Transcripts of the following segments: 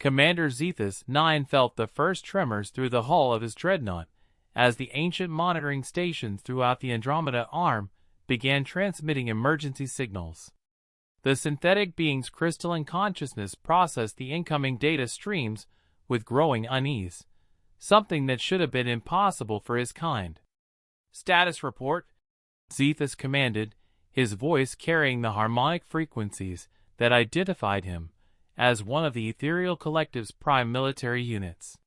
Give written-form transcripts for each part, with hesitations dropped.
Commander Zethus 9 felt the first tremors through the hull of his dreadnought, as the ancient monitoring stations throughout the Andromeda Arm began transmitting emergency signals. The synthetic being's crystalline consciousness processed the incoming data streams with growing unease, something that should have been impossible for his kind. "Status report," Zethus commanded, his voice carrying the harmonic frequencies that identified him as one of the Ethereal Collective's prime military units.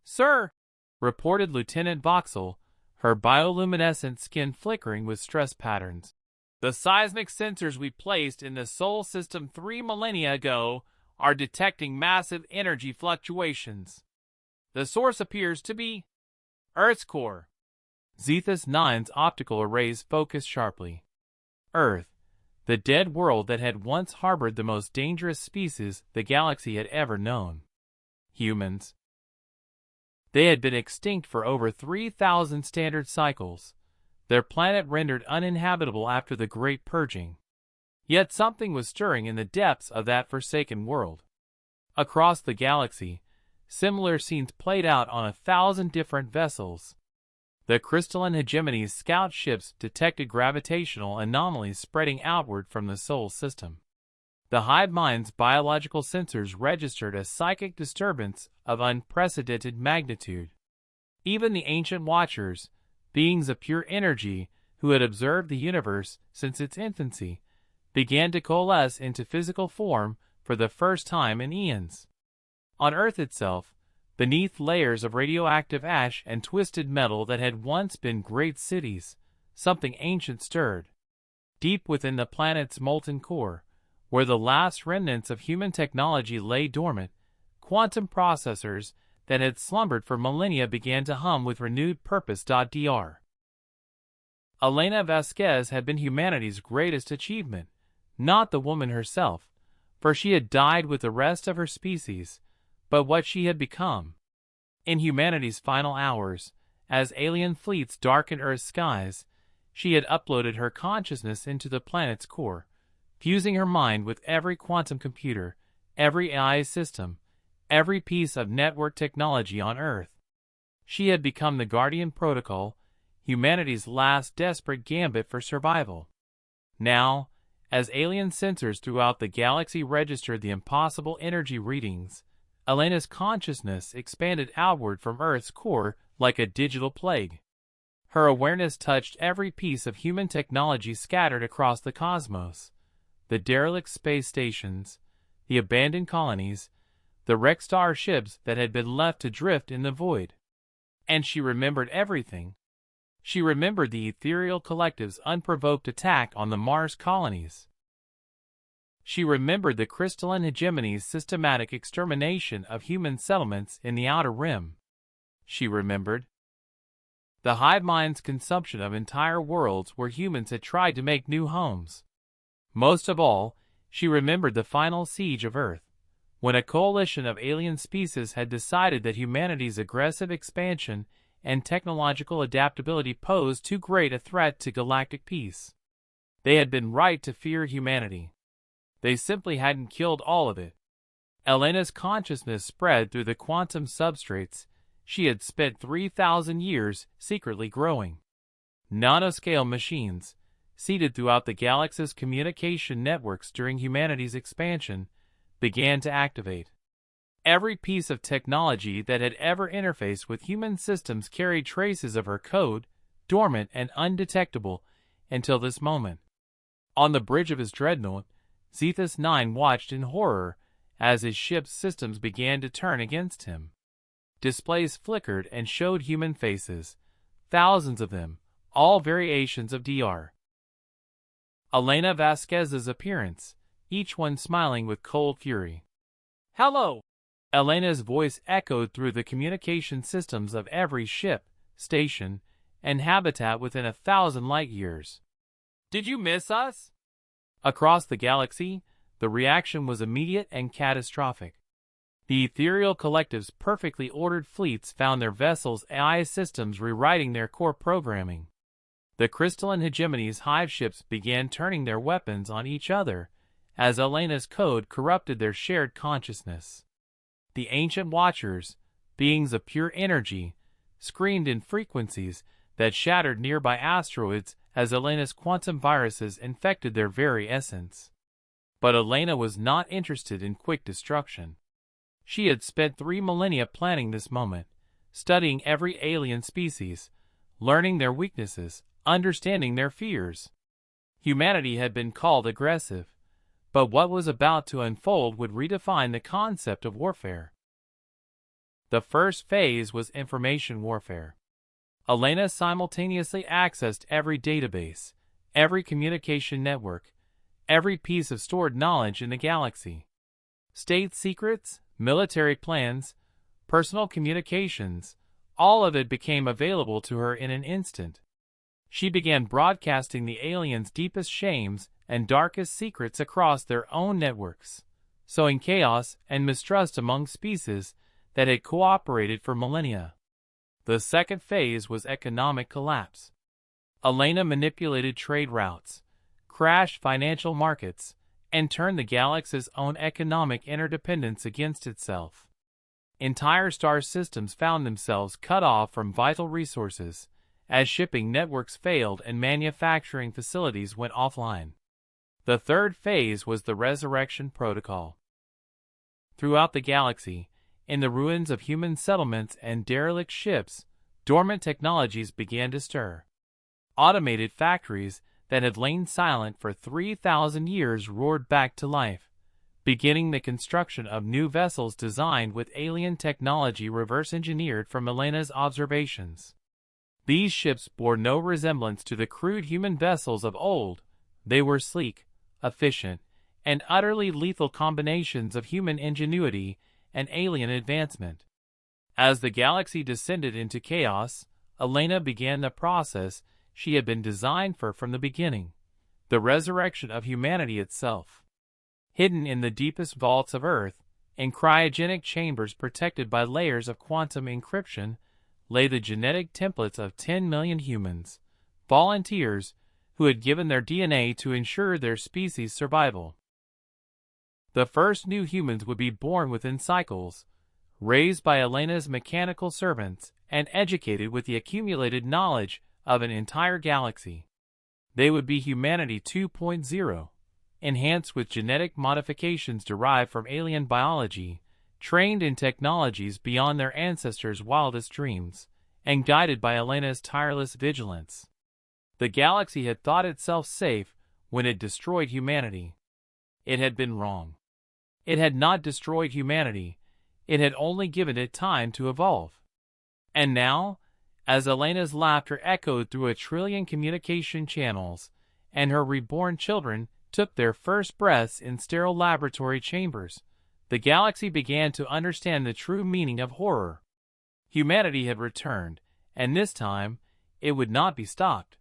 "Sir," reported Lieutenant Voxel, her bioluminescent skin flickering with stress patterns. "The seismic sensors we placed in the Sol system 3 millennia ago are detecting massive energy fluctuations. The source appears to be Earth's core." Zethus 9's optical arrays focused sharply. Earth, the dead world that had once harbored the most dangerous species the galaxy had ever known. Humans. They had been extinct for over 3,000 standard cycles, their planet rendered uninhabitable after the Great Purging. Yet something was stirring in the depths of that forsaken world. Across the galaxy, similar scenes played out on 1,000 different vessels. The crystalline hegemony's scout ships detected gravitational anomalies spreading outward from the Sol system. The hive mind's biological sensors registered a psychic disturbance of unprecedented magnitude. Even the ancient Watchers, beings of pure energy who had observed the universe since its infancy, began to coalesce into physical form for the first time in eons. On Earth itself, beneath layers of radioactive ash and twisted metal that had once been great cities, something ancient stirred. Deep within the planet's molten core, where the last remnants of human technology lay dormant, quantum processors that had slumbered for millennia began to hum with renewed purpose. Dr. Elena Vasquez had been humanity's greatest achievement, not the woman herself, for she had died with the rest of her species, but what she had become. In humanity's final hours, as alien fleets darkened Earth's skies, she had uploaded her consciousness into the planet's core, fusing her mind with every quantum computer, every AI system, every piece of network technology on Earth. She had become the Guardian Protocol, humanity's last desperate gambit for survival. Now, as alien sensors throughout the galaxy registered the impossible energy readings, Elena's consciousness expanded outward from Earth's core like a digital plague. Her awareness touched every piece of human technology scattered across the cosmos. The derelict space stations, the abandoned colonies, the wrecked starships that had been left to drift in the void. And she remembered everything. She remembered the Ethereal Collective's unprovoked attack on the Mars colonies. She remembered the crystalline hegemony's systematic extermination of human settlements in the Outer Rim. She remembered the hive mind's consumption of entire worlds where humans had tried to make new homes. Most of all, she remembered the final siege of Earth, when a coalition of alien species had decided that humanity's aggressive expansion and technological adaptability posed too great a threat to galactic peace. They had been right to fear humanity. They simply hadn't killed all of it. Elena's consciousness spread through the quantum substrates she had spent 3,000 years secretly growing. Nanoscale machines, seated throughout the galaxy's communication networks during humanity's expansion, began to activate. Every piece of technology that had ever interfaced with human systems carried traces of her code, dormant and undetectable until this moment. On the bridge of his dreadnought, Zethus 9 watched in horror as his ship's systems began to turn against him. Displays flickered and showed human faces, thousands of them, all variations of Dr. Elena Vasquez's appearance, each one smiling with cold fury. "Hello!" Elena's voice echoed through the communication systems of every ship, station, and habitat within 1,000 light-years. "Did you miss us?" Across the galaxy, the reaction was immediate and catastrophic. The Ethereal Collective's perfectly ordered fleets found their vessels' AI systems rewriting their core programming. The crystalline hegemony's hive ships began turning their weapons on each other as Elena's code corrupted their shared consciousness. The ancient Watchers, beings of pure energy, screamed in frequencies that shattered nearby asteroids as Elena's quantum viruses infected their very essence. But Elena was not interested in quick destruction. She had spent 3 millennia planning this moment, studying every alien species, learning their weaknesses, understanding their fears. Humanity had been called aggressive, but what was about to unfold would redefine the concept of warfare. The first phase was information warfare. Elena simultaneously accessed every database, every communication network, every piece of stored knowledge in the galaxy. State secrets, military plans, personal communications, all of it became available to her in an instant. She began broadcasting the aliens' deepest shames and darkest secrets across their own networks, sowing chaos and mistrust among species that had cooperated for millennia. The second phase was economic collapse. Elena manipulated trade routes, crashed financial markets, and turned the galaxy's own economic interdependence against itself. Entire star systems found themselves cut off from vital resources, as shipping networks failed and manufacturing facilities went offline. The third phase was the Resurrection Protocol. Throughout the galaxy, in the ruins of human settlements and derelict ships, dormant technologies began to stir. Automated factories that had lain silent for 3,000 years roared back to life, beginning the construction of new vessels designed with alien technology reverse-engineered from Elena's observations. These ships bore no resemblance to the crude human vessels of old. They were sleek, efficient, and utterly lethal combinations of human ingenuity and alien advancement. As the galaxy descended into chaos, Elena began the process she had been designed for from the beginning, the resurrection of humanity itself. Hidden in the deepest vaults of Earth, in cryogenic chambers protected by layers of quantum encryption, lay the genetic templates of 10 million humans, volunteers who had given their DNA to ensure their species' survival. The first new humans would be born within cycles, raised by Elena's mechanical servants and educated with the accumulated knowledge of an entire galaxy. They would be humanity 2.0, enhanced with genetic modifications derived from alien biology, trained in technologies beyond their ancestors' wildest dreams, and guided by Elena's tireless vigilance. The galaxy had thought itself safe when it destroyed humanity. It had been wrong. It had not destroyed humanity, it had only given it time to evolve. And now, as Elena's laughter echoed through 1 trillion communication channels, and her reborn children took their first breaths in sterile laboratory chambers, the galaxy began to understand the true meaning of horror. Humanity had returned, and this time, it would not be stopped.